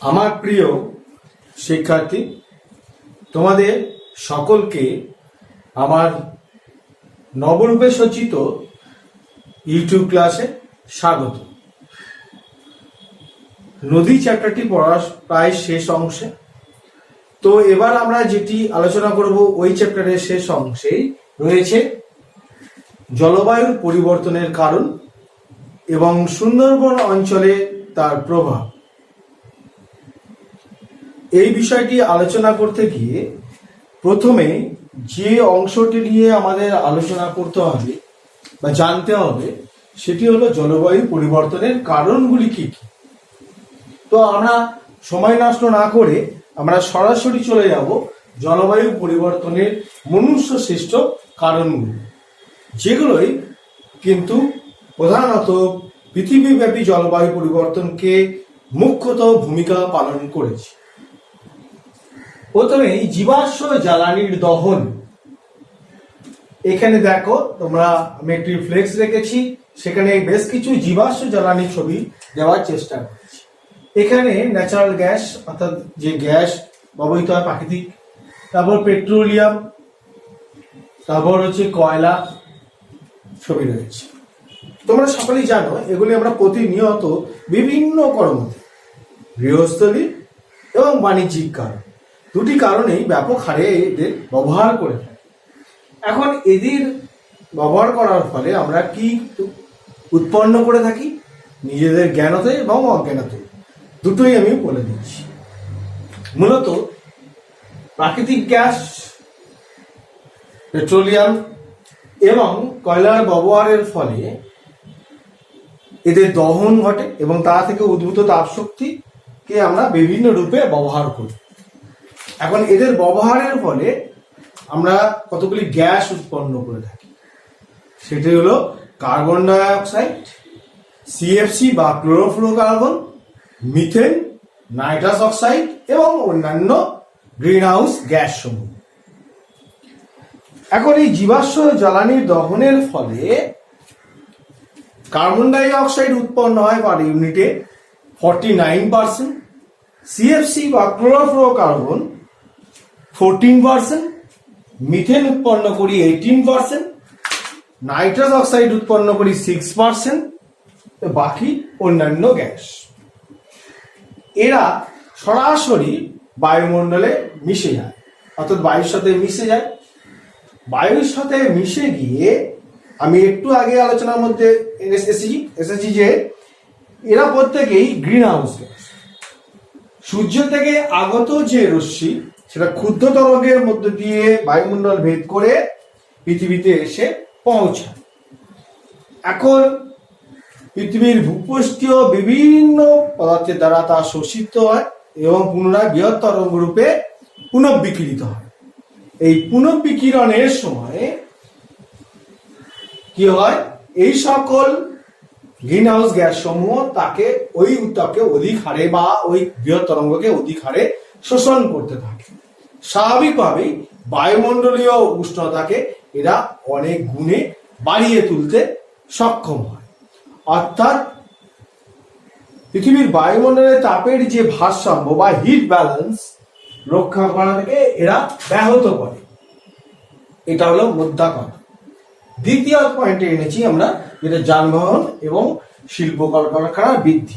আমার প্রিয় শিক্ষার্থী, তোমাদের সকলকে আমার নবরূপে সজ্জিত ইউটিউব ক্লাসে স্বাগত। নদী চ্যাপ্টারটি পড়ার প্রায় শেষ অংশে। তো এবার আমরা যেটি আলোচনা করব ওই চ্যাপ্টারের শেষ অংশেই রয়েছে জলবায়ুর পরিবর্তনের কারণ এবং সুন্দরবন অঞ্চলে তার প্রভাব। এই বিষয়টি আলোচনা করতে গিয়ে প্রথমে যে অংশটি নিয়ে আমাদের আলোচনা করতে হবে বা জানতে হবে সেটি হলো জলবায়ু পরিবর্তনের কারণগুলি কি কি। তো আমরা সময় নষ্ট না করে আমরা সরাসরি চলে যাব জলবায়ু পরিবর্তনের মনুষ্য সৃষ্ট কারণগুলি, যেগুলোই কিন্তু প্রধানত পৃথিবীব্যাপী জলবায়ু পরিবর্তনকে মুখ্যত ভূমিকা পালন করেছে। প্রথমেই জীবাশ্ম জ্বালানির দহন। এখানে দেখো তোমরা, আমি একটি ফ্লেক্স রেখেছি, সেখানে বেশ কিছু জীবাশ্ম জ্বালানির ছবি দেওয়ার চেষ্টা করেছি। এখানে ন্যাচারাল গ্যাস, অর্থাৎ যে গ্যাস ব্যবহৃত হয় প্রাকৃতিক, তারপর পেট্রোলিয়াম, তারপর হচ্ছে কয়লা ছবি রয়েছে। তোমরা সকলেই জানো এগুলি আমরা প্রতিনিয়ত বিভিন্ন কর্মতে, গৃহস্থলী এবং বাণিজ্যিক কারণ, দুটি কারণেই ব্যাপক হারে এদের ব্যবহার করে থাকি। এখন এদের ব্যবহার করার ফলে আমরা কি উৎপন্ন করে থাকি, নিজেদের জ্ঞানতে এবং অজ্ঞানতে, দুটোই আমি বলে দিচ্ছি। মূলত প্রাকৃতিক গ্যাস, পেট্রোলিয়াম এবং কয়লার ব্যবহারের ফলে এদের দহন ঘটে এবং তা থেকে উদ্ভূত তাপশক্তিকে আমরা বিভিন্ন রূপে ব্যবহার করি। এখন এদের ব্যবহারের ফলে আমরা কতগুলি গ্যাস উৎপন্ন করে থাকি, সেটি হলো কার্বন ডাই অক্সাইড, সিএফসি বা ক্লোরোফ্লোরোকার্বন, মিথেন, নাইট্রাস অক্সাইড এবং অন্যান্য গ্রিন হাউস গ্যাস সমূহ। এখন এই জীবাশ্ম জ্বালানির দহনের ফলে কার্বন ডাই অক্সাইড উৎপন্ন হয় পার ইউনিটে 49%, সিএফসি বা ক্লোরোফ্লোরোকার্বন 14%, মিথেন উৎপন্ন করি 18%, নাইট্রাস অক্সাইড উৎপন্ন করি 6%, বাকি অন্যান্য গ্যাস। এরা সরাসরি বায়ুমণ্ডলে মিশে যায়, অর্থাৎ বায়ুর সাথে মিশে যায়। বায়ুর সাথে মিশে গিয়ে আমি একটু আগে আলোচনার মধ্যে এসেছি যে এরা প্রত্যেকেই গ্রিন হাউস গ্যাস। সূর্য থেকে আগত যে রশ্মি, সেটা ক্ষুদ্র তরঙ্গের মধ্য দিয়ে বায়ুমণ্ডল ভেদ করে পৃথিবীতে এসে পৌঁছায়। এখন পৃথিবীর ভূপৃষ্ঠীয় বিভিন্ন পদার্থের দ্বারা তা শোষিত হয় এবং পুনরায় বৃহৎ তরঙ্গ রূপে পুনঃবিকিরিত হয়। এই পুনঃবিকিরণের সময় কি হয়, এই সকল গ্রিন হাউস গ্যাস সমূহ তাকে ওই উত্তাপকে অধিক হারে বা ওই বৃহৎ তরঙ্গকে অধিক হারে শোষণ করতে থাকে। স্বাভাবিকভাবেই বায়ুমণ্ডলীয় উষ্ণতাকে এরা অনেক গুণে বাড়িয়ে তুলতে সক্ষম হয়, অর্থাৎ পৃথিবীর বায়ুমণ্ডলের তাপের যে ভারসাম্য বা হিট ব্যালেন্স রক্ষা করাকে এরা ব্যাহত করে। এটা হলো মুদ্রা কথা। দ্বিতীয় পয়েন্টে এনেছি আমরা, যেটা যানবাহন এবং শিল্প কলকারখানার বৃদ্ধি।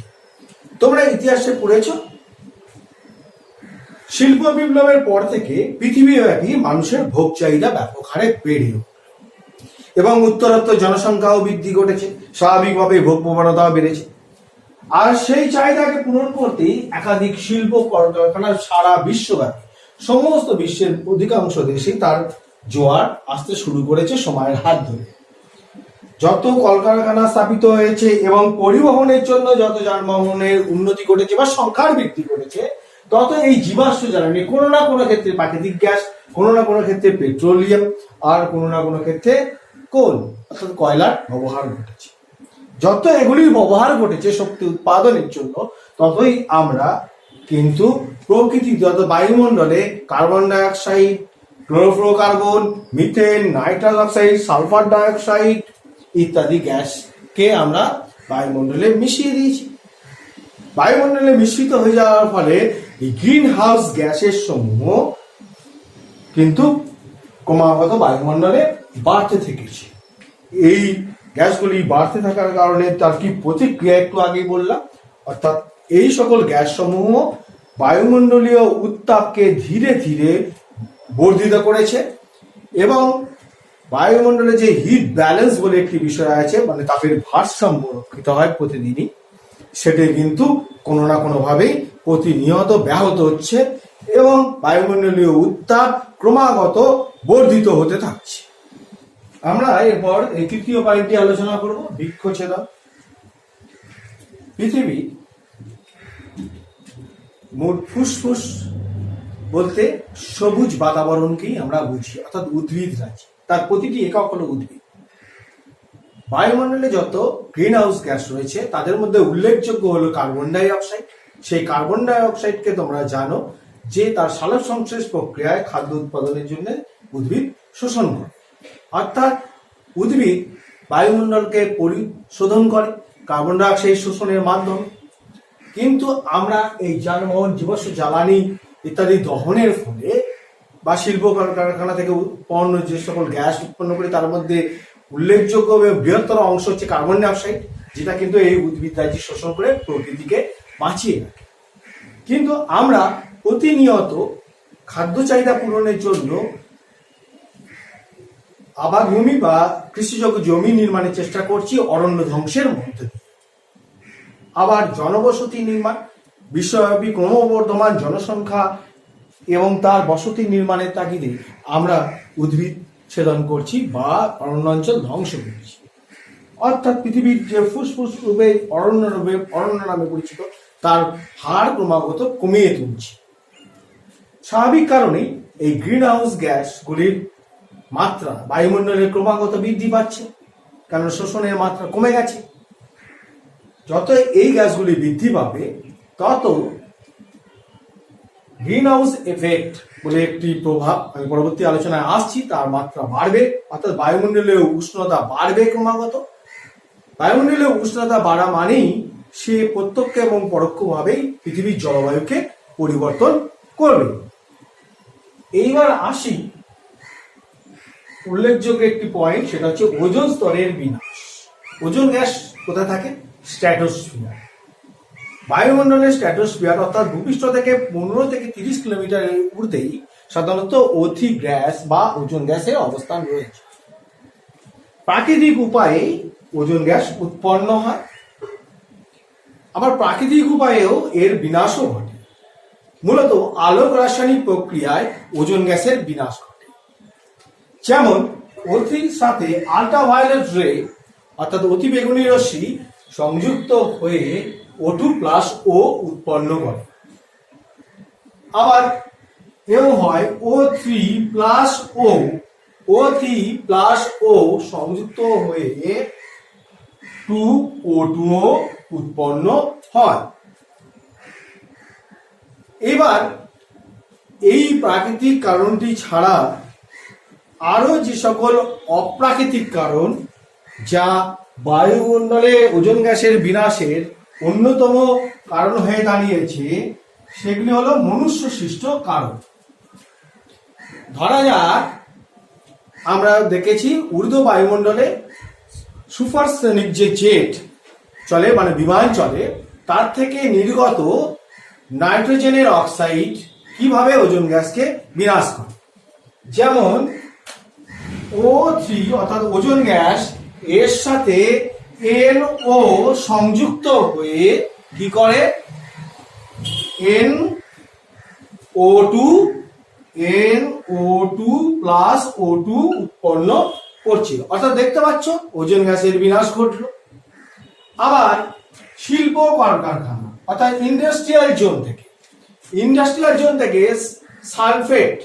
তোমরা ইতিহাসে পড়েছ, শিল্প বিপ্লবের পর থেকে পৃথিবীব্যাপী মানুষের ভোগ চাহিদা ব্যাপক হারে বেড়ে এবং উত্তরোত্তর জনসংখ্যাও বৃদ্ধি ঘটেছে, স্বাভাবিকভাবে ভোগ প্রবণতাও বেড়েছে। আর সেই চাহিদাকে পূরণ করতেই একাধিক শিল্প কলকারখানা সারা বিশ্বব্যাপী সমস্ত বিশ্বের অধিকাংশ দেশেই তার জোয়ার আসতে শুরু করেছে সময়ের হাত ধরে। যত কলকারখানা স্থাপিত হয়েছে এবং পরিবহনের জন্য যত যানবাহনের উন্নতি ঘটেছে বা সংখ্যার বৃদ্ধি ঘটেছে, তত এই জীবাশ্ম জ্বালানি কোনো না কোনো ক্ষেত্রে প্রাকৃতিক গ্যাস, কোনো না কোনো ক্ষেত্রে পেট্রোলিয়াম, আর কোনো না কোনো ক্ষেত্রে কোল অর্থাৎ কয়লার ব্যবহার ঘটেছে। যত এগুলির ব্যবহার ঘটেছে শক্তি উৎপাদনের জন্য, ততই আমরা কিন্তু প্রকৃতি, যত বায়ুমণ্ডলে carbon dioxide, chlorofluorocarbon, methane, nitrous oxide, sulphur dioxide ইত্যাদি গ্যাসকে আমরা বায়ুমণ্ডলে মিশিয়ে দিয়েছি। বায়ুমণ্ডলে মিশ্রিত হয়ে যাওয়ার ফলে এই গ্রিন হাউস গ্যাসের সমূহ কিন্তু ক্রমাগত বায়ুমণ্ডলে বাড়তে থেকেছে। এই গ্যাসগুলি বাড়তে থাকার কারণে তার কি প্রতিক্রিয়া একটু আগেই বললাম, অর্থাৎ এই সকল গ্যাস সমূহ বায়ুমণ্ডলীয় উত্তাপকে ধীরে ধীরে বর্ধিত করেছে এবং বায়ুমণ্ডলে যে হিট ব্যালেন্স বলে একটি বিষয় আছে, মানে তাপের ভারসাম্য রক্ষিত হয় প্রতিদিনই, সেটি কিন্তু কোনো না কোনোভাবেই প্রতিনিয়ত ব্যাহত হচ্ছে এবং বায়ুমণ্ডলীয় উত্তাপ ক্রমাগত বর্ধিত হতে থাকছে। আমরা এরপর এই তৃতীয় পয়েন্টটি আলোচনা করব, বৃক্ষছেদন। পৃথিবী মোট ফুসফুস বলতে সবুজ বাতাবরণকেই আমরা বুঝি, অর্থাৎ উদ্ভিদ রাজি, তার প্রতিটি একক হলো উদ্ভিদ। বায়ুমণ্ডলে যত গ্রিন হাউস গ্যাস রয়েছে তাদের মধ্যে উল্লেখযোগ্য হলো কার্বন ডাই অক্সাইড। সেই কার্বন ডাই অক্সাইডকে তোমরা জানো যে তার সালোক সংশ্লেষ প্রক্রিয়ায় খাদ্য উৎপাদনের জন্য উদ্ভিদ শোষণ করে, অর্থাৎ উদ্ভিদ বায়ুমণ্ডলকে পরিশোধন করে কার্বন ডাই অক্সাইড শোষণের মাধ্যমে। কিন্তু আমরা এই যানবাহন, জীবাশ্ম জ্বালানি ইত্যাদি দহনের ফলে বা শিল্প কারখানা থেকে উৎপন্ন যে সকল গ্যাস উৎপন্ন করি তার মধ্যে উল্লেখযোগ্য বৃহত্তর অংশ হচ্ছে কার্বন ডাই অক্সাইড, যেটা কিন্তু এই উদ্ভিদ রাজি শোষণ করে প্রকৃতিকে বাঁচিয়ে রাখে। কিন্তু আমরা প্রতিনিয়ত খাদ্য চাহিদা পূরণের জন্য আবাদভূমি বা কৃষিযোগ্য জমি নির্মাণের চেষ্টা করছি অরণ্য ধ্বংসের মধ্যে দিয়ে। আবার জনবসতি নির্মাণ, বিশ্বব্যাপী ক্রমবর্ধমান জনসংখ্যা এবং তার বসতি নির্মাণের তাগিদে আমরা উদ্ভিদ ছেদন করছি বা অরণ্য অঞ্চল ধ্বংস করছি। অর্থাৎ পৃথিবীর যে ফুসফুস রূপে অরণ্য নামে পরিচিত তার হার ক্রমাগত কমিয়ে তুলছি। স্বাভাবিক কারণেই এই গ্রিন হাউস গ্যাসগুলির মাত্রা বায়ুমণ্ডলে ক্রমাগত বৃদ্ধি পাচ্ছে, কারণ শোষণের মাত্রা কমে গেছে। যত এই গ্যাসগুলি বৃদ্ধি পাবে তত গ্রিন হাউস এফেক্ট বলে একটি প্রভাব, আমি পরবর্তী আলোচনায় আসছি, তার মাত্রা বাড়বে, অর্থাৎ বায়ুমণ্ডলীয় উষ্ণতা বাড়বে ক্রমাগত। বায়ুমণ্ডলীয় উষ্ণতা বাড়া মানেই সে প্রত্যক্ষ এবং পরোক্ষভাবেই পৃথিবীর জলবায়ুকে পরিবর্তন করবে। এইবার আসি উল্লেখযোগ্য একটি পয়েন্ট, সেটা হচ্ছে ওজোন স্তরের বিনাশ। ওজোন গ্যাস কোথায় থাকে? স্ট্র্যাটোস্ফিয়ার। বায়ুমণ্ডলের স্ট্র্যাটোস্ফিয়ার অর্থাৎ ভূপৃষ্ঠ থেকে 15 থেকে 30 কিলোমিটারের ঊর্ধ্বেই সাধারণত অতি গ্যাস বা ওজোন গ্যাসের অবস্থান রয়েছে। প্রাকৃতিক উপায়ে ওজোন গ্যাস উৎপন্ন হয়, আবার প্রাকৃতিক উপায়েও এর বিনাশও ঘটে। মূলত আলোক রাসায়নিক প্রক্রিয়ায় ওজোন গ্যাসের বিনাশ ঘটে। যেমন অতির সাথে আল্ট্রাভায়োলেট রে অর্থাৎ অতি বেগুনি রশ্মি সংযুক্ত হয়ে O2+O উৎপন্ন করে। আবার এও হয় O3+O, O3+O সংযুক্ত হয়ে 2O2O উৎপন্ন হয়। এবার এই প্রাকৃতিক কারণটি ছাড়া আরো যে সকল অপ্রাকৃতিক কারণ যা বায়ুমণ্ডলে ওজোন গ্যাসের বিনাশের অন্যতম কারণ হয়ে দাঁড়িয়েছে সেগুলি হলো মনুষ্য সৃষ্ট কারণ। ধরা যাক আমরা দেখেছি ঊর্ধ্ব বায়ুমণ্ডলে সুপারসনিক যে জেট চলে, মানে বিমান চলে, তার থেকে নির্গত নাইট্রোজেনের অক্সাইড কিভাবে ওজোন গ্যাসকে বিনাশ করে। যেমন O3 অর্থাৎ ওজোন গ্যাস এর সাথে NO সংযুক্ত হয়ে কি করে NO2+O2 উৎপন্ন করছে, অর্থাৎ দেখতে পাচ্ছ ওজোন গ্যাসের বিনাশ ঘটলো। আবার শিল্প কলকারখানা অর্থাৎ ইন্ডাস্ট্রিয়াল জোন থেকে সালফেট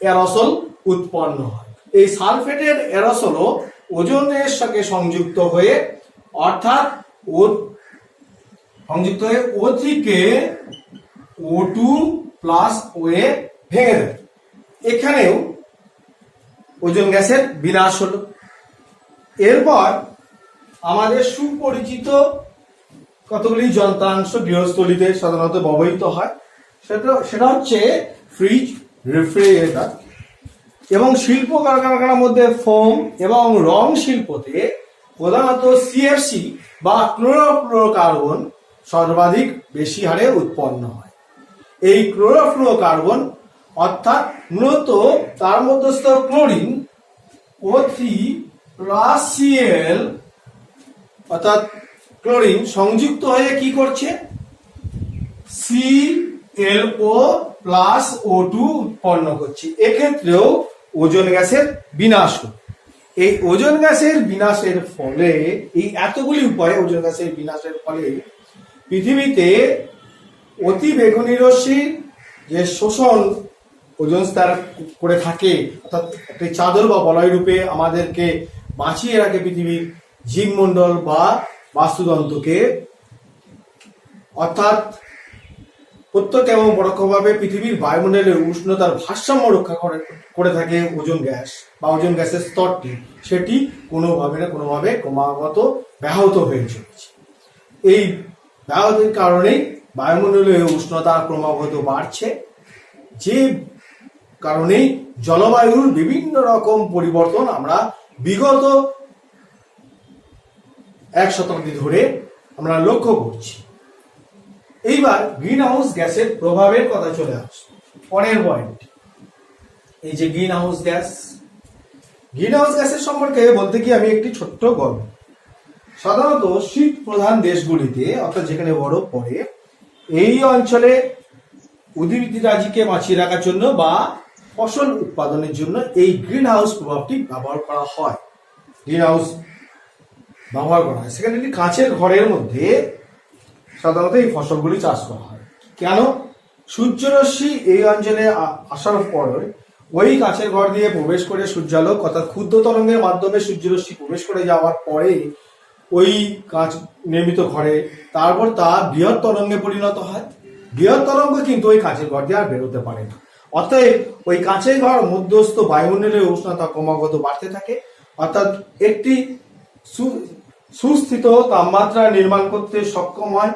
এরোসল উৎপন্ন হয়। এই সালফেটের এরোসলও ওজোনের সাথে সংযুক্ত হয়ে অর্থাৎ O3 কে O2+O এ ভেঙে দেয়। এখানেও ওজোন গ্যাসের বিনাশ হলো। এরপর আমাদের সুপরিচিত কতগুলি যন্ত্রাংশ গৃহস্থলীতে সাধারণত ব্যবহৃত হয়। সেটা হচ্ছে ফ্রিজ, রেফ্রিজারেটর। এবং শিল্প কারখানার মধ্যে ফোম এবং রং শিল্পতে প্রধানত সিএফসি বা ক্লোরোফ্লোরোকার্বন সর্বাধিক বেশি হারে উৎপন্ন হয়। এই ক্লোরোফ্লোরোকার্বন অর্থাৎ মূলত তার মধ্যস্থ ক্লোরিন O3+Cl অর্থাৎ ক্লোরিন সংযুক্ত হয়ে কি করছে, ClO+O2 উৎপন্ন করছে। এক্ষেত্রেও ওজোন গ্যাসের বিনাশ হয়। এই ওজোন গ্যাসের বিনাশের ফলে, এই এতগুলি উপায়ে ওজোন গ্যাসের বিনাশের ফলে পৃথিবীতে অতি বেগুনি রশ্মির যে শোষণ ওজোন স্তর করে থাকে, অর্থাৎ একটি চাদর বা বলয় রূপে আমাদেরকে বাঁচিয়ে রাখে পৃথিবীর জীবমণ্ডল বা বাস্তুতন্ত্রকে, অর্থাৎ প্রত্যক্ষ এবং পরোক্ষভাবে পৃথিবীর বায়ুমণ্ডলের উষ্ণতার ভারসাম্য রক্ষা করে থাকে ওজোন গ্যাস বা ওজোন গ্যাসের স্তরটি, সেটি কোনোভাবে না কোনোভাবে ক্রমাগত ব্যাহত হয়ে চলেছে। এই ব্যাহতির কারণেই বায়ুমণ্ডলের উষ্ণতা ক্রমাগত বাড়ছে, যে কারণেই জলবায়ুর বিভিন্ন রকম পরিবর্তন আমরা বিগত 1 শতাব্দী ধরে আমরা লক্ষ্য করছি। এইবার গ্রিন হাউস গ্যাসের প্রভাবের কথা চলে আসছে পরের পয়েন্ট। এই যে গ্রিন হাউস গ্যাসের সম্পর্কে বলতে গিয়ে আমি একটি ছোট্ট গল্প। সাধারণত শীত প্রধান দেশগুলিতে, অর্থাৎ যেখানে বরফ পড়ে, এই অঞ্চলে উদ্ভিদরাজিকে বাঁচিয়ে রাখার জন্য বা ফসল উৎপাদনের জন্য এই গ্রিন হাউস প্রভাবটি ব্যবহার করা হয়। সেখানে একটি কাঁচের ঘরের মধ্যে সাধারণত এই ফসলগুলি চাষ করা হয়। কেন? সূর্যরশ্মি এই অঞ্চলে আসার পর ওই কাঁচের ঘর দিয়ে প্রবেশ করে সূর্যালোক অর্থাৎ ক্ষুদ্র তরঙ্গের মাধ্যমে সূর্যরশ্মি প্রবেশ করে যাওয়ার পরে ওই কাঁচ নির্মিত ঘরে তারপর তা বৃহৎ তরঙ্গে পরিণত হয়। বৃহৎ তরঙ্গ কিন্তু ওই কাঁচের ঘর দিয়ে আর বেরোতে পারে না। অতএব ওই কাঁচের ঘর মধ্যস্থ বায়ুমণ্ডলের উষ্ণতা ক্রমাগত বাড়তে থাকে, অর্থাৎ একটি সুস্থিত তাপমাত্রা নির্মাণ করতে সক্ষম হয়।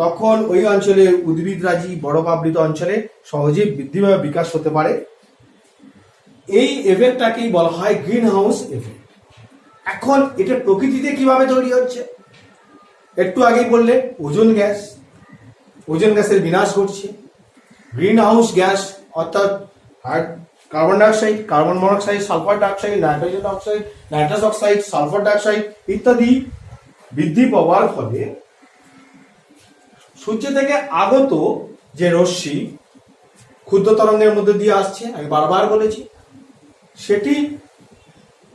তখন ওই অঞ্চলে উদ্ভিদরাজি বরফাবৃত অঞ্চলে সহজে বৃদ্ধি বা বিকাশ হতে পারে। এই এফেক্টটাকেই বলা হয় গ্রিন হাউস এফেক্ট। এখন এটা প্রকৃতিতে কিভাবে তৈরি হচ্ছে? একটু আগে বললে ওজোন গ্যাসের বিনাশ ঘটছে। গ্রিন হাউস গ্যাস অর্থাৎ carbon dioxide, carbon monoxide, sulphur dioxide, nitrogen oxide, nitrous oxide, sulphur dioxide ইত্যাদি বৃদ্ধি পাওয়ার ফলে সূর্য থেকে আগত যে রশ্মি ক্ষুদ্র তরঙ্গের মধ্যে দিয়ে আসছে, আমি বারবার বলেছি, সেটি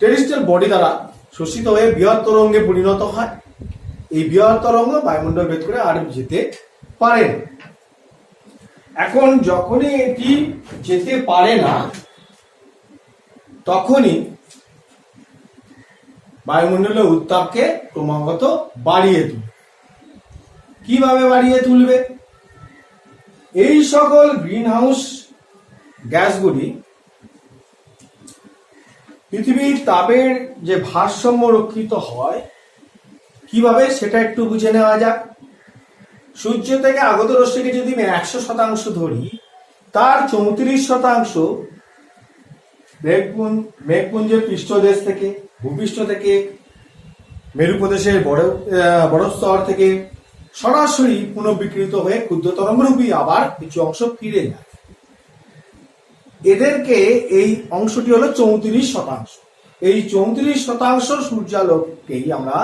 টেরেস্ট্রিয়াল বডি দ্বারা শোষিত হয়ে বৃহৎ তরঙ্গে পরিণত হয়। এই বৃহৎ তরঙ্গ বায়ুমণ্ডল ভেদ করে আর যেতে পারে না। এখন যখনই এটি যেতে পারে না, তখনই বায়ুমণ্ডলের উত্তাপকে ক্রমাগত বাড়িয়ে তুলবে। কিভাবে বাড়িয়ে তুলবে? এই সকল গ্রিন হাউস গ্যাসগুলি পৃথিবীর তাপের যে ভারসাম্য রক্ষিত হয় কিভাবে, সেটা একটু বুঝে নেওয়া যাক। সূর্য থেকে আগত রশ্মিকে যদি আমি 100% ধরি, তার 34% মেঘপুঞ্জের পৃষ্ঠদেশ থেকে, ভূপৃষ্ঠ থেকে, মেরু প্রদেশের বরফ স্তর থেকে সরাসরি পুনঃবিকৃত হয়ে ক্ষুদ্র তরঙ্গরূপী আবার কিছু অংশ ফিরে যায়। এদেরকে এই অংশটি হলো 34%। এই 34% সূর্যালোককেই আমরা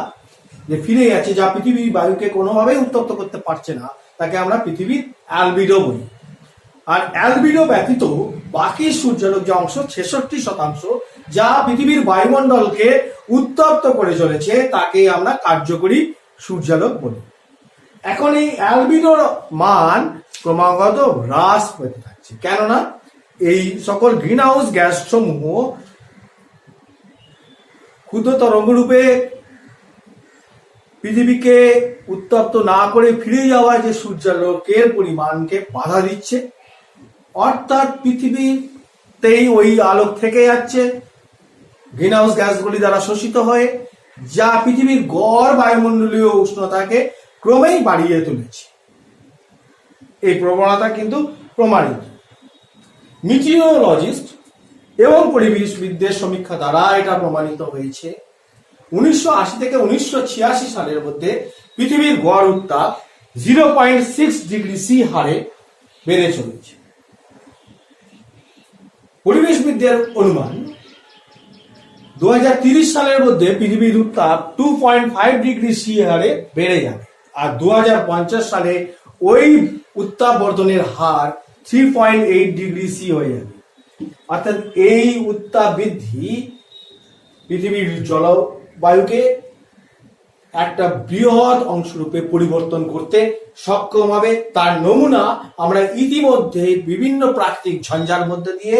যে ফিরে যাচ্ছে, যা পৃথিবীর বায়ুকে কোনোভাবেই উত্তপ্ত করতে পারছে না, তাকে আমরা পৃথিবীর অ্যালবিডো বলি। আর অ্যালবিডো ব্যতীত বাকি সূর্যালোক যে অংশ 66%, যা পৃথিবীর বায়ুমণ্ডলকে উত্তপ্ত করে চলেছে, তাকে আমরা কার্যকরী সূর্যালোক বলি। এখন এই অ্যালবিডোর মান ক্রমাগত হ্রাস পেতে থাকছে, কেননা এই সকল গ্রিন হাউস গ্যাস সমূহ ক্ষুদ্র তরঙ্গরূপে পৃথিবীকে উত্তপ্ত না করে ফিরে যাওয়া যে সূর্যালোকের পরিমাণকে বাধা দিচ্ছে, অর্থাৎ পৃথিবীতেই ওই আলোক থেকে যাচ্ছে গ্রিন হাউস গ্যাসগুলি দ্বারা শোষিত হয়ে, যা পৃথিবীর গড় বায়ুমণ্ডলীয় উষ্ণতাকে ক্রমেই বাড়িয়ে তুলেছে। এই প্রবণতা কিন্তু প্রমাণিত। মিটিওরোলজিস্ট এবং পরিবেশবিদদের সমীক্ষা দ্বারা এটা প্রমাণিত হয়েছে 1980 থেকে 1986 সালের মধ্যে পৃথিবীর গড় উত্তাপ 0.6 ডিগ্রি সি হারে বেড়ে চলেছে। পরিবেশবিদদের অনুমান 2030 সালের মধ্যে পৃথিবীর উত্তাপ 2.5 ডিগ্রি সি হারে বেড়ে যাবে, আর 2050 সালে ওই উত্তাপ বর্ধনের হার 3.8 ডিগ্রি সি হয়ে যাবে। অর্থাৎ এই উত্তাপ বৃদ্ধি পৃথিবীর জলবায়ুকে একটা বৃহৎ অংশরূপে পরিবর্তন করতে সক্ষম হবে। তার নমুনা আমরা ইতিমধ্যে বিভিন্ন প্রাকৃতিক ঝঞ্ঝার মধ্যে দিয়ে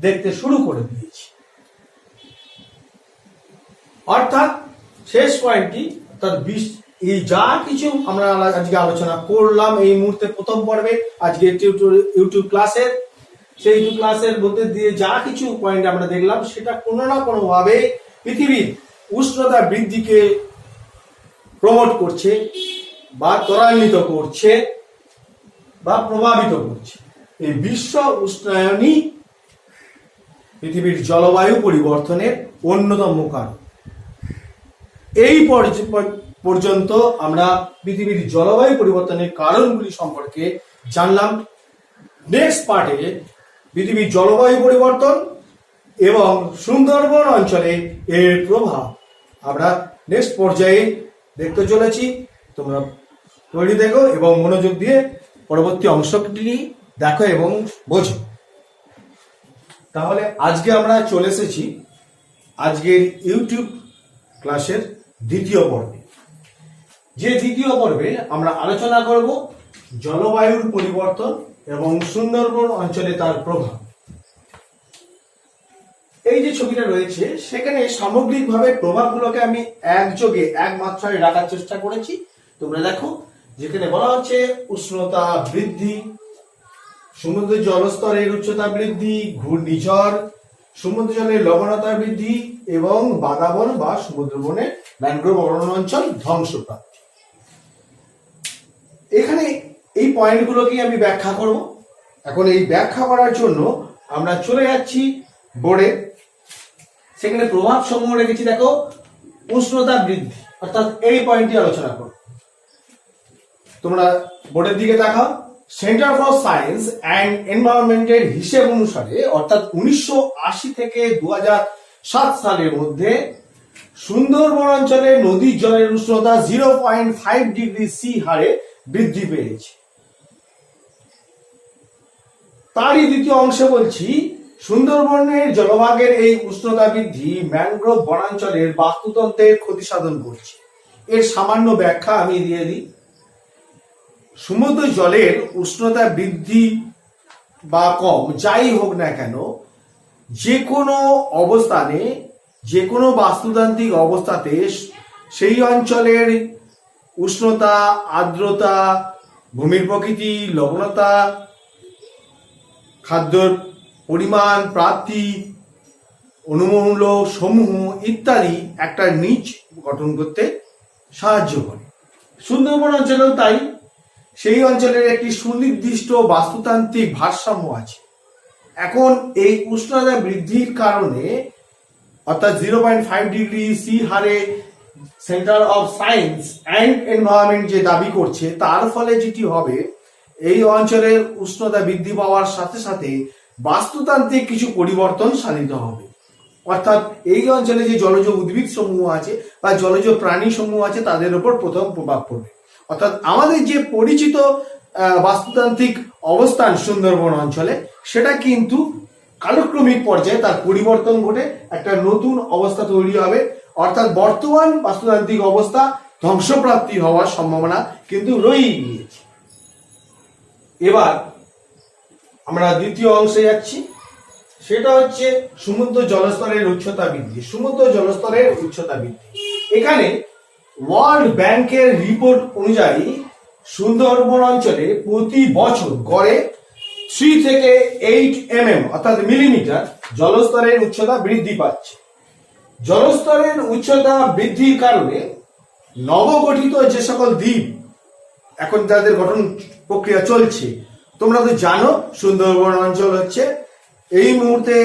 দেখতে শুরু করে দিয়েছি। অর্থাৎ শেষ পয়েন্টটি, অর্থাৎ এই যা কিছু আমরা আজকে আলোচনা করলাম এই মুহূর্তে প্রথম পর্বে আজকে ইউটিউব ক্লাসের, সেই ইউটিউব ক্লাসের মধ্যে দিয়ে যা কিছু পয়েন্ট আমরা দেখলাম সেটা কোনো না কোনো ভাবে পৃথিবীর উষ্ণতা বৃদ্ধিকে প্রমোট করছে বা ত্বরান্বিত করছে বা প্রভাবিত করছে। এই বিশ্ব উষ্ণায়নই পৃথিবীর জলবায়ু পরিবর্তনের অন্যতম কারণ। এই পর্যন্ত আমরা পৃথিবীর জলবায়ু পরিবর্তনের কারণগুলি সম্পর্কে জানলাম। নেক্সট পার্টে পৃথিবীর জলবায়ু পরিবর্তন এবং সুন্দরবন অঞ্চলে এর প্রভাব আমরা নেক্সট পর্যায়ে দেখতে চলেছি। তোমরা তৈরি দেখো এবং মনোযোগ দিয়ে পরবর্তী অংশটি দেখো এবং বোঝো। তাহলে আজকে আমরা চলে এসেছি আজকের ইউটিউব ক্লাসের দ্বিতীয় পর্বে। যে দ্বিতীয় পর্বে আমরা আলোচনা করব জলবায়ুর পরিবর্তন এবং সুন্দরবন অঞ্চলে তার প্রভাব। এই যে ছবিটা রয়েছে সেখানে সামগ্রিকভাবে প্রভাবগুলোকে আমি একযোগে এক মাত্রায় রাখার চেষ্টা করেছি। তোমরা দেখো, যেখানে বলা হচ্ছে উষ্ণতা বৃদ্ধি, সমুদ্রের জলস্তরের উচ্চতা বৃদ্ধি, ঘূর্ণিঝড়, সমুদ্র জলের লবণতা বৃদ্ধি এবং বাতাবন বা সমুদ্রবনে ম্যানগ্রোভ অরণ্য অঞ্চল ধ্বংসপ্রাপ্তি। এখানে এই পয়েন্টগুলোকে আমি ব্যাখ্যা করব। এখন এই ব্যাখ্যা করার জন্য আমরা চলে যাচ্ছি বোর্ডে। সেখানে প্রভাব সমূহ রেখেছি, দেখো উষ্ণতা বৃদ্ধি, অর্থাৎ এই পয়েন্টটি আলোচনা করব। তোমরা বোর্ডের দিকে দেখাও। সেন্টার ফর সায়েন্স অ্যান্ড এনভায়রনমেন্টের হিসেব অনুসারে, অর্থাৎ 1980 থেকে 2007 সালের মধ্যে সুন্দরবন অঞ্চলে নদীর জলের উষ্ণতা 0.5 ডিগ্রি সি হারে বৃদ্ধি পেয়েছে। তারই দ্বিতীয় অংশে বলছি, সুন্দরবনের জলভাগের এই উষ্ণতা বৃদ্ধি ম্যানগ্রোভ বনাঞ্চলের বাস্তুতন্ত্রের ক্ষতি সাধন করছে। এর সামান্য ব্যাখ্যা আমি দিয়ে দিই। সমুদ্র জলের উষ্ণতা বৃদ্ধি বা কম যাই হোক না কেন, যে কোনো অবস্থানে, যে কোনো বাস্তুতান্ত্রিক অবস্থাতে সেই অঞ্চলের উষ্ণতা, আর্দ্রতা, ভূমির প্রকৃতি, লবণতা, খাদ্যর পরিমাণ, প্রাপ্তি, অনুমূল্য সমূহ ইত্যাদি একটা নিচ গঠন করতে সাহায্য করে। সুন্দরবন অঞ্চলেও তাই। সেই অঞ্চলের একটি সুনির্দিষ্ট বাস্তুতান্ত্রিক ভারসাম্য আছে। এখন এই উষ্ণতা বৃদ্ধির কারণে, অর্থাৎ 0.5 ডিগ্রি সি হারে centre of science and environment যে দাবি করছে, তার ফলে যেটি হবে, এই অঞ্চলের উষ্ণতা বৃদ্ধি পাওয়ার সাথে সাথে বাস্তুতান্ত্রিক কিছু পরিবর্তন সাধিত হবে। অর্থাৎ এই অঞ্চলে যে জলজ উদ্ভিদ সমূহ আছে বা জলজ প্রাণী সমূহ আছে তাদের উপর প্রথম প্রভাব পড়বে। অর্থাৎ আমাদের যে পরিচিত বাস্তুতান্ত্রিক অবস্থান সুন্দরবন অঞ্চলে, সেটা কিন্তু কালক্রমিক পর্যায়ে তার পরিবর্তন ঘটে একটা নতুন অবস্থা তৈরি হবে। অর্থাৎ বর্তমান বাস্তুতান্ত্রিক অবস্থা ধ্বংসপ্রাপ্তি হওয়ার সম্ভাবনা কিন্তু রয়েই গিয়েছে। এবার আমরা দ্বিতীয় অংশে যাচ্ছি, সেটা হচ্ছে সমুদ্র জলস্তরের উচ্চতা বৃদ্ধি। সমুদ্র জলস্তরের উচ্চতা বৃদ্ধি, এখানে ওয়ার্ল্ড ব্যাংকের রিপোর্ট অনুযায়ী সুন্দরবন অঞ্চলে প্রতি বছর গড়ে 3 থেকে 8 mm অর্থাৎ মিলিমিটার জলস্তরের উচ্চতা বৃদ্ধি পাচ্ছে। জলস্তরের উচ্চতা বৃদ্ধির কারণে নবগঠিত যে সকল দ্বীপ এখন যাদের গঠন প্রক্রিয়া চলছে, তোমরা তো জানো সুন্দরবন অঞ্চল হচ্ছে এই মুহূর্তে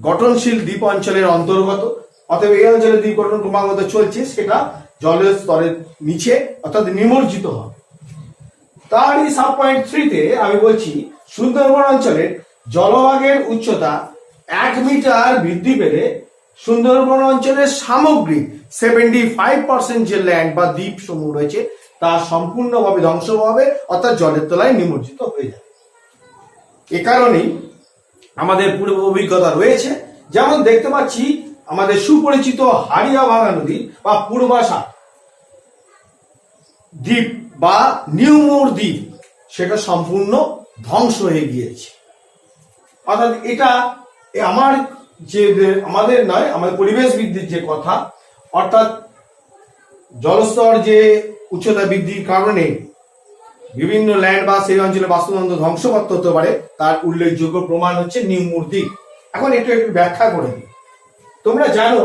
গঠনশীল দ্বীপ অঞ্চলের অন্তর্গত। অতএব এই অঞ্চলের দ্বীপ গঠন ক্রমাগত চলছে, সেটা জলের স্তরের নিচে অর্থাৎ নিমজ্জিত হবে। তারই সাব পয়েন্ট 3-তে আমি বলছি সুন্দরবন অঞ্চলের জলভাগের উচ্চতা 1 মিটার বৃদ্ধি পেলে সুন্দরবন অঞ্চলের সামগ্রিক 75% যে ল্যান্ড বা দ্বীপ সমূহ রয়েছে তা সম্পূর্ণভাবে ধ্বংস হবে, অর্থাৎ জলের তলায় নিমজ্জিত হয়ে যাবে। এ কারণেই আমাদের পূর্ব অভিজ্ঞতা রয়েছে, যেমন দেখতে পাচ্ছি আমাদের সুপরিচিত হাড়িয়াভাঙা নদী বা পূর্বাশা দ্বীপ বা নিউমোর দ্বীপ, সেটা সম্পূর্ণ ধ্বংস হয়ে গিয়েছে। অর্থাৎ এটা আমাদের নয়, আমাদের পরিবেশবিদদের যে কথা, অর্থাৎ জলস্তর যে উচ্চতা বৃদ্ধির কারণে বিভিন্ন ল্যান্ড বা সেই অঞ্চলে বাস্তুতন্ত্র ধ্বংসপ্রাপ্ত হতে পারে, তার উল্লেখযোগ্য প্রমাণ হচ্ছে নিউমোর দ্বীপ। এখন একটু ব্যাখ্যা করে দিই। তোমরা জানো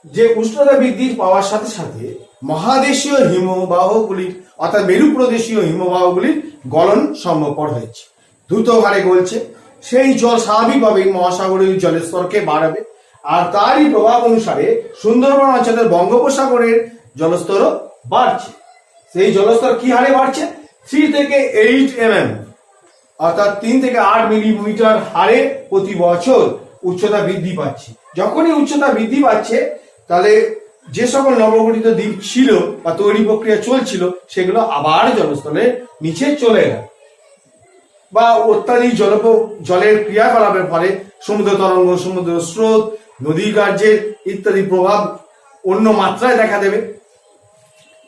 যে উষ্ণতা বৃদ্ধি পাওয়ার সাথে সাথে মহাদেশীয় হিমবাহগুলির অর্থাৎ মেরু প্রদেশীয় হিমবাহগুলির গলন সম্ভবপর হয়েছে, দ্রুত হারে গলছে। সেই জল স্বাভাবিকভাবেই মহাসাগরীয় জলের স্তরকে বাড়াবে, আর তারই প্রভাব অনুসারে সুন্দরবন অঞ্চলের বঙ্গোপসাগরের জলস্তরও বাড়ছে। সেই জলস্তর কি হারে বাড়ছে? 3 থেকে 8 mm অর্থাৎ 3 থেকে 8 মিলিমিটার হারে প্রতি বছর উচ্চতা বৃদ্ধি পাচ্ছে। যখনই উচ্চতা বৃদ্ধি পাচ্ছে, তাহলে যে সকল নবগঠিত দ্বীপ ছিল বা তৈরি প্রক্রিয়া চলছিল, সেগুলো আবার জলস্তরের নিচে চলে গেল, বা অত্যাধিক জলের ক্রিয়াকলাপের ফলে সমুদ্র তরঙ্গ, সমুদ্র স্রোত, নদী কার্যের ইত্যাদি প্রভাব অন্য মাত্রায় দেখা দেবে।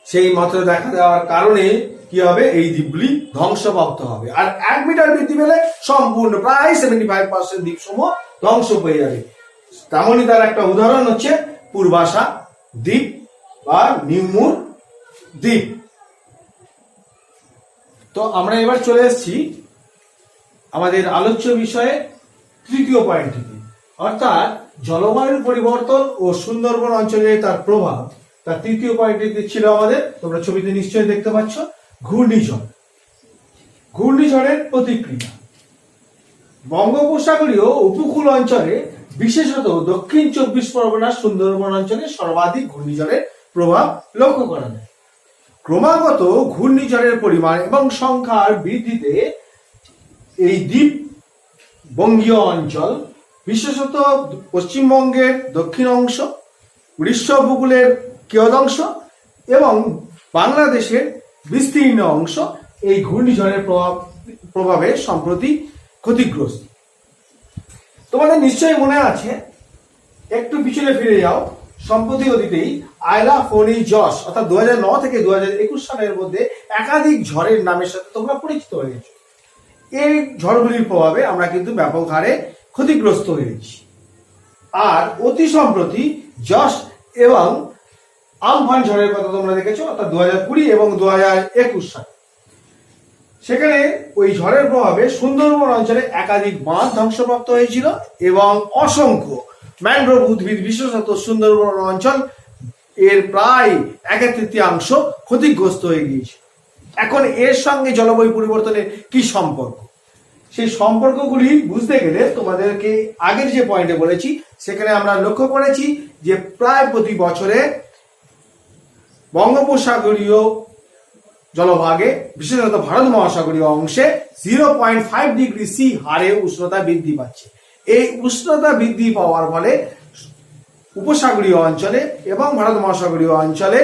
সেই মাত্রায় দেখা দেওয়ার কারণে কি হবে? এই দ্বীপগুলি ধ্বংসপ্রাপ্ত হবে। আর 1 মিটার বৃদ্ধি পেলে সম্পূর্ণ প্রায় 75% দ্বীপ সমূহ ধ্বংস হয়ে যাবে। তেমনই তার একটা উদাহরণ হচ্ছে পূর্বাশা দ্বীপ বা নিউমোর দ্বীপ। তো আমরা এবার চলে এসেছি আমাদের আলোচ্য বিষয়ে তৃতীয় পয়েন্টটিতে, অর্থাৎ জলবায়ুর পরিবর্তন ও সুন্দরবন অঞ্চলে তার প্রভাব। তার তৃতীয় পয়েন্টটিতে ছিল আমাদের, তোমরা ছবিতে নিশ্চয়ই দেখতে পাচ্ছ, ঘূর্ণিঝড়। ঘূর্ণিঝড়ের প্রতিক্রিয়া বঙ্গোপসাগরীয় উপকূল অঞ্চলে, বিশেষত দক্ষিণ 24 পরগনা সুন্দরবন অঞ্চলে সর্বাধিক ঘূর্ণিঝড়ের প্রভাব লক্ষ্য করা যায়। ক্রমাগত ঘূর্ণিঝড়ের পরিমাণ এবং সংখ্যার বৃদ্ধিতে এই দ্বীপ বঙ্গীয় অঞ্চল, বিশেষত পশ্চিমবঙ্গের দক্ষিণ অংশ, উড়িষ্যা উপকূলের কিয়দংশ এবং বাংলাদেশের বিস্তীর্ণ অংশ এই ঘূর্ণিঝড়ের প্রভাবে সম্প্রতি ক্ষতিগ্রস্ত। তোমাদের নিশ্চয়ই মনে আছে, একটু পিছনে ফিরে যাও, সম্প্রতি অতীতেই আয়লা, ফণী, যশ অর্থাৎ 2009 থেকে 2021 সালের মধ্যে একাধিক ঝড়ের নামের সাথে তোমরা পরিচিত হয়ে গেছো। এই ঝড়গুলির প্রভাবে আমরা কিন্তু ব্যাপক হারে ক্ষতিগ্রস্ত হয়েছি। আর অতি সম্প্রতি যশ এবং আমফান ঝড়ের কথা তোমরা দেখেছো, অর্থাৎ 2020 এবং 2021 সালে। সেখানে ওই ঝড়ের প্রভাবে সুন্দরবন অঞ্চলে একাধিক বাঁধ ধ্বংসপ্রাপ্ত হয়েছিল এবং অসংখ্য ম্যানগ্রোভ উদ্ভিদ, বিশেষত সুন্দরবন অঞ্চল এর প্রায় 1/3 ক্ষতিগ্রস্ত হয়ে গিয়েছে। এখন এর সঙ্গে জলবায়ু পরিবর্তনের কি সম্পর্ক? সেই সম্পর্কগুলি বুঝতে গেলে তোমাদেরকে আগের যে পয়েন্টে বলেছি, সেখানে আমরা লক্ষ্য করেছি যে প্রায় প্রতি বছরে বঙ্গোপসাগরীয় জলভাগে, বিশেষত ভারত মহাসাগরীয় অংশে 0.5 ডিগ্রি সি হারে উষ্ণতা বৃদ্ধি পাচ্ছে। এই উষ্ণতা বৃদ্ধি পাওয়ার ফলে উপসাগরীয় অঞ্চলে এবং ভারত মহাসাগরীয় অঞ্চলে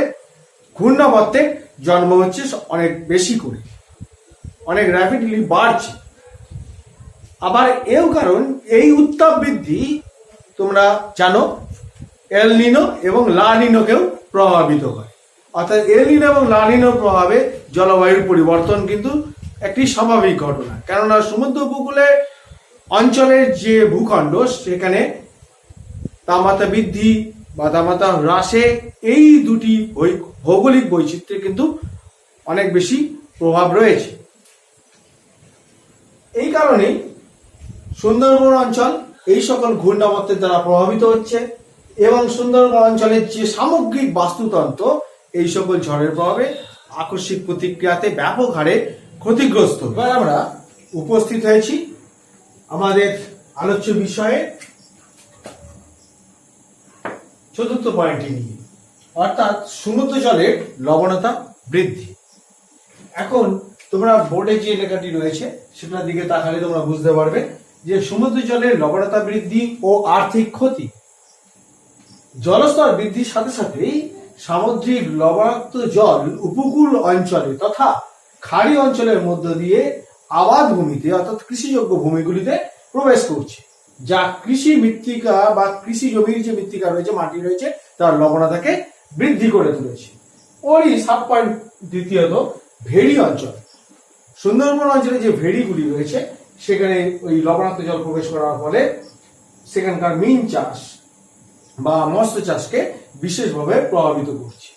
ঘূর্ণাবর্তের জন্ম হচ্ছে অনেক বেশি করে, অনেক র্যাপিডলি বাড়ছে। আবার এও কারণ, এই উত্তাপ বৃদ্ধি তোমরা জানো এল নিনো এবং লা নিনোকেও প্রভাবিত করে। অর্থাৎ এল নিনো এবং লা নিনোর প্রভাবে জলবায়ুর পরিবর্তন কিন্তু একটি স্বাভাবিক ঘটনা, কেননা সমুদ্র উপকূলে অঞ্চলের যে ভূখণ্ড, সেখানে তাপমাত্রা বৃদ্ধি বা তাপমাত্রা হ্রাসে এই দুটি ভৌগোলিক বৈচিত্র্যের কিন্তু অনেক বেশি প্রভাব রয়েছে। এই কারণেই সুন্দরবন অঞ্চল এই সকল ঘূর্ণাবর্তের দ্বারা প্রভাবিত হচ্ছে এবং সুন্দরবন অঞ্চলের যে সামগ্রিক বাস্তুতন্ত্র এই সকল ঝড়ের প্রভাবে আকস্মিক প্রতিক্রিয়াতে ব্যাপক হারে ক্ষতিগ্রস্ত। এবার আমরা উপস্থিত হয়েছি আমাদের আলোচ্য বিষয়ে চতুর্থ পয়েন্টটি নিয়ে, অর্থাৎ সমুদ্র জলের লবণতা বৃদ্ধি। এখন তোমরা বোর্ডে যে লেখাটি রয়েছে সেটার দিকে তাকালে তোমরা বুঝতে পারবে যে সমুদ্র জলের লবণতা বৃদ্ধি ও আর্থিক ক্ষতি। জলস্তর বৃদ্ধির সাথে সাথেই সামুদ্রিক লবণাক্ত জল উপকূল অঞ্চলে তথা খাড়ি অঞ্চলের মধ্য দিয়ে আবাদ ভূমিতে অর্থাৎ কৃষিযোগ্য ভূমিগুলিতে প্রবেশ করছে, যা কৃষি মৃত্তিকা বা কৃষি জমির যে মৃত্তিকা রয়েছে, মাটি রয়েছে, তার লবণতাকে বৃদ্ধি করে তুলেছে। ওই সাব পয়েন্ট দ্বিতীয়ত ভেড়ি অঞ্চল। সুন্দরবন অঞ্চলে যে ভেড়িগুলি রয়েছে সেখানে ওই লবণাক্ত জল প্রবেশ করার ফলে সেখানকার মীন চাষ বা মৎস্য চাষকে বিশেষভাবে প্রভাবিত করছে।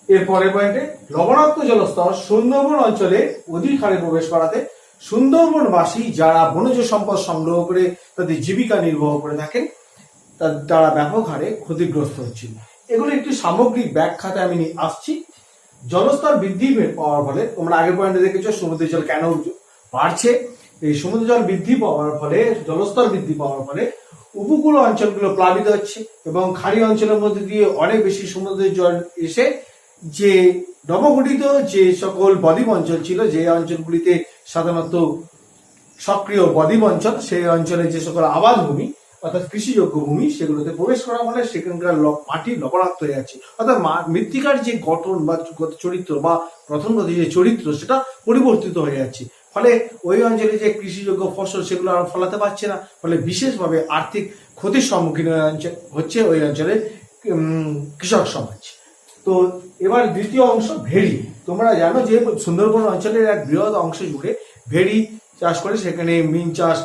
এর পরের পয়েন্টে লবণাক্ত জলস্তর সুন্দরবন অঞ্চলে অধিক হারে প্রবেশ করাতে সুন্দরবনবাসী যারা বনজ সম্পদ সংগ্রহ করে তাদের জীবিকা নির্বাহ করে থাকেন তারা ব্যাপক হারে ক্ষতিগ্রস্ত হচ্ছিল। এগুলো একটি সামগ্রিক ব্যাখ্যাতে আমি আসছি। জলস্তর বৃদ্ধি পাওয়ার ফলে তোমরা আগের পয়েন্টে দেখেছো সমুদ্রের জল কেন বাড়ছে। এই সমুদ্র জল বৃদ্ধি পাওয়ার ফলে, জলস্তর বৃদ্ধি পাওয়ার ফলে উপকূল অঞ্চলগুলো প্লাবিত হচ্ছে এবং খাড়ি অঞ্চলের মধ্যে দিয়ে অনেক বেশি সমুদ্রের জল এসে যে নবগঠিত যে সকল বদ্বীপ অঞ্চল ছিল, যে অঞ্চলগুলিতে সাধারণত সক্রিয় বদ্বীপ অঞ্চল, সেই অঞ্চলে যে সকল আবাদ ভূমি অর্থাৎ কৃষিযোগ্য ভূমি সেগুলোতে প্রবেশ করার ফলে সেখানকার মাটি লবণাক্ত হয়ে যাচ্ছে, অর্থাৎ মৃত্তিকার যে গঠন বা চরিত্র বা গঠনগত যে চরিত্র সেটা পরিবর্তিত হয়ে যাচ্ছে। ফলে ওই অঞ্চলে যে কৃষিযোগ্য ফসল সেগুলো আর ফলাতে পারছে না, ফলে বিশেষভাবে আর্থিক ক্ষতির সম্মুখীন হচ্ছে ওই অঞ্চলের কৃষক সমাজ। তো এবার দ্বিতীয় অংশ ভেড়ি। তোমরা জানো যে সুন্দরবন অঞ্চলের এক বৃহৎ অংশ জুড়ে ভেড়ি চাষ করে, সেখানে মীন চাষ,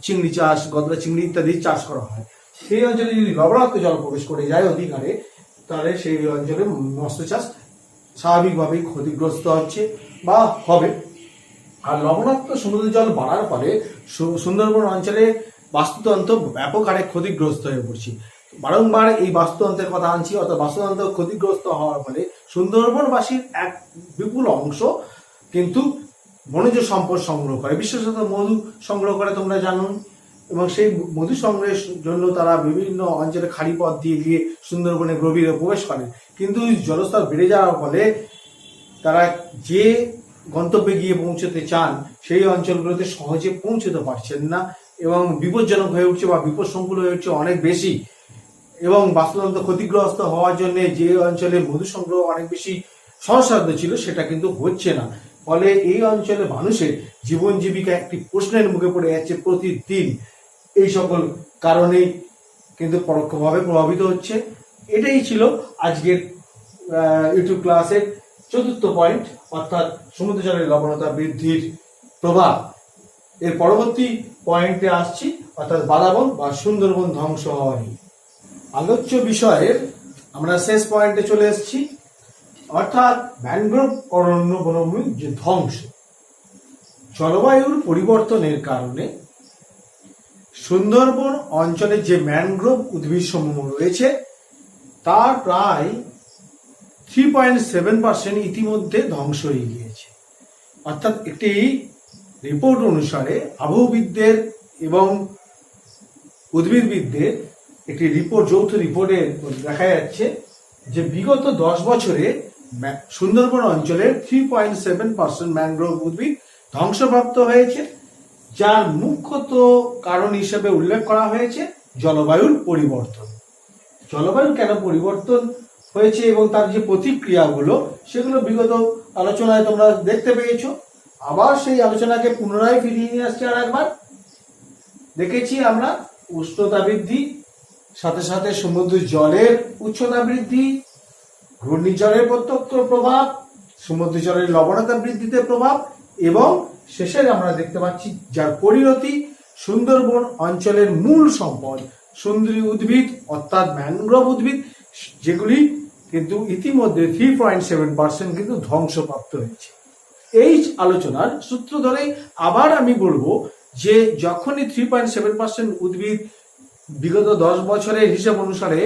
চিংড়ি চাষ, গলদা চিংড়ি ইত্যাদি চাষ করা হয়। সেই অঞ্চলে যদি লবণাক্ত জল প্রবেশ করে যায় অধিকারে, তাহলে সেই অঞ্চলে মৎস্য চাষ স্বাভাবিকভাবেই ক্ষতিগ্রস্ত হচ্ছে বা হবে। আর লবণাক্ত সমুদ্র জল বাড়ার ফলে সুন্দরবন অঞ্চলে বাস্তুতন্ত্র ব্যাপক হারে ক্ষতিগ্রস্ত হয়ে পড়ছে। বারংবার এই বাস্তুতন্ত্রের কথা আনছি, অর্থাৎ বাস্তুতন্ত্র ক্ষতিগ্রস্ত হওয়ার ফলে সুন্দরবনবাসীর এক বিপুল অংশ কিন্তু বনজ সম্পদ সংগ্রহ করে, বিশেষত মধু সংগ্রহ করে তোমরা জানো, এবং সেই মধু সংগ্রহের জন্য তারা বিভিন্ন অঞ্চলে খাড়ি পথ দিয়ে গিয়ে সুন্দরবনের গভীরে প্রবেশ করে। কিন্তু জলস্তর বেড়ে যাওয়ার ফলে তারা যে গন্তব্যে গিয়ে পৌঁছতে চান সেই অঞ্চলগুলোতে সহজে পৌঁছতে পারছেন না এবং বিপজ্জনক হয়ে উঠছে বা বিপদসংকুল হয়ে উঠছে অনেক বেশি। এবং বাস্তুতন্ত্র ক্ষতিগ্রস্ত হওয়ার জন্য যে অঞ্চলে মধু সংগ্রহ অনেক বেশি সহজসাধ্য ছিল সেটা কিন্তু হচ্ছে না। ফলে এই অঞ্চলের মানুষের জীবন জীবিকা একটি প্রশ্নের মুখে পড়ে যাচ্ছে প্রতিদিন। এই সকল কারণেই কিন্তু পরোক্ষভাবে প্রভাবিত হচ্ছে। এটাই ছিল আজকের ইউটিউব ক্লাসের চতুর্থ পয়েন্ট, অর্থাৎ সমুদ্র জলের লবণতা বৃদ্ধির প্রভাব। এর পরবর্তী পয়েন্টে আসছি, অর্থাৎ বাদাবন বা সুন্দরবন ধ্বংস হওয়া নিয়ে। আলোচ্য বিষয়ের আমরা শেষ পয়েন্টে চলে এসেছি, অর্থাৎ ম্যানগ্রোভ অরণ্য বনভূমির যে ধ্বংস। জলবায়ুর পরিবর্তনের কারণে সুন্দরবন অঞ্চলে যে ম্যানগ্রোভ উদ্ভিদ সমূহ রয়েছে তার প্রায় 3.7% ইতিমধ্যে ধ্বংস হয়ে গিয়েছে। অর্থাৎ একটি রিপোর্ট অনুসারে আবহবিদদের এবং উদ্ভিদবিদদের একটি রিপোর্ট, যৌথ রিপোর্টে দেখা যাচ্ছে যে বিগত 10 বছরে সুন্দরবন অঞ্চলের 3.7% ম্যানগ্রোভ উদ্ভিদ ধ্বংসপ্রাপ্ত হয়েছে, যার মুখ্যত কারণ হিসেবে উল্লেখ করা হয়েছে জলবায়ুর পরিবর্তন। জলবায়ু কেন পরিবর্তন হয়েছে এবং তার যে প্রতিক্রিয়াগুলো সেগুলো বিগত আলোচনায় তোমরা দেখতে পেয়েছো। আবার সেই আলোচনাকে পুনরায় ফিরিয়ে নিয়ে আসছে আর একবার। দেখেছি আমরা উষ্ণতা বৃদ্ধি, সাথে সাথে সমুদ্র জলের উচ্চতা বৃদ্ধি, ঘূর্ণিঝড়ের প্রত্যক্ষ প্রভাব, সমুদ্র জলের লবণতা বৃদ্ধিতে প্রভাব, এবং শেষে আমরা দেখতে পাচ্ছি যার পরিণতি সুন্দরবন অঞ্চলের মূল সম্পদ সুন্দরী উদ্ভিদ অর্থাৎ ম্যানগ্রোভ উদ্ভিদ, যেগুলি কিন্তু ইতিমধ্যে 3.7% কিন্তু ধ্বংসপ্রাপ্ত হয়েছে। এই আলোচনার সূত্র ধরে আবার আমি বলবো যে যখনই 3.7% উদ্ভিদ বিগত 10 বছরের হিসাব অনুসারে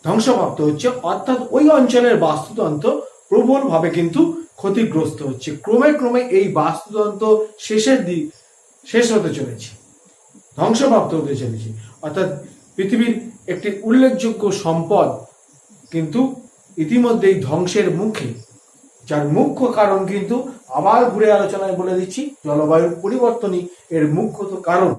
ধ্বংসপ্রাপ্ত হচ্ছে, অর্থাৎ ওই অঞ্চলের বাস্তুতন্ত্র প্রবলভাবে কিন্তু ক্ষতিগ্রস্ত হচ্ছে। ক্রমে ক্রমে এই বাস্তুতন্ত্র শেষ হতে চলেছে, ধ্বংসপ্রাপ্ত হতে চলেছে। অর্থাৎ পৃথিবীর একটি উল্লেখযোগ্য সম্পদ কিন্তু ইতিমধ্যেই ধ্বংসের মুখে, যার মুখ্য কারণ কিন্তু আবার ঘুরে আলোচনায় বলে দিচ্ছি, জলবায়ু পরিবর্তনই এর মুখ্য কারণ।